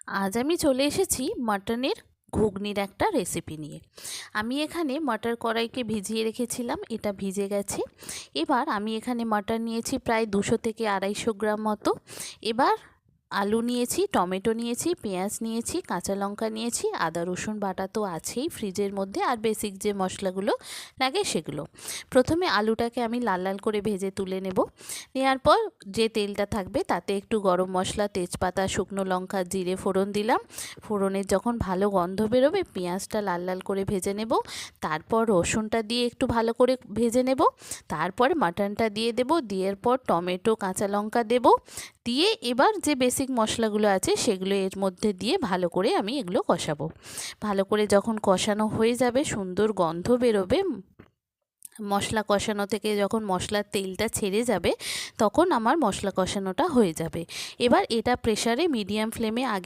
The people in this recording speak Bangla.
আজ আমি চলে এসেছি মাটনের ঘুগনির একটা রেসিপি নিয়ে। আমি এখানে মটর কড়াইকে ভিজিয়ে রেখেছিলাম, এটা ভিজে গেছে। এবার আমি এখানে মটর নিয়েছি প্রায় 200 থেকে 250 গ্রাম মতো। এবার আলু নিয়েছি, টমেটো নিয়েছি, পেঁয়াজ নিয়েছি, কাঁচা লঙ্কা নিয়েছি, আদা রসুন বাটা তো আছেই ফ্রিজের মধ্যে, আর বেসিক যে মশলাগুলো লাগে সেগুলো। প্রথমে আলুটাকে আমি লাল লাল করে ভেজে তুলে নেব। নেওয়ার পর যে তেলটা থাকবে তাতে একটু গরম মশলা, তেজপাতা, শুকনো লঙ্কা, জিরে ফোড়ন দিলাম। ফোড়নের যখন ভালো গন্ধ বেরোবে পেঁয়াজটা লাল লাল করে ভেজে নেব। তারপর রসুনটা দিয়ে একটু ভালো করে ভেজে নেব। তারপর মাটনটা দিয়ে দেব, দেওয়ার পর টমেটো, কাঁচা লঙ্কা দেব, দিয়ে এবার যে বেসিক মশলাগুলো আছে সেগুলো এর মধ্যে দিয়ে ভালো করে আমি এগুলো কষাবো। ভালো করে যখন কষানো হয়ে যাবে, সুন্দর গন্ধ বেরোবে, মশলা কষানো থেকে যখন মশলার তেলটা ছেড়ে যাবে তখন আমার মশলা কষানোটা হয়ে যাবে। এবার এটা প্রেসারে মিডিয়াম ফ্লেমে আগে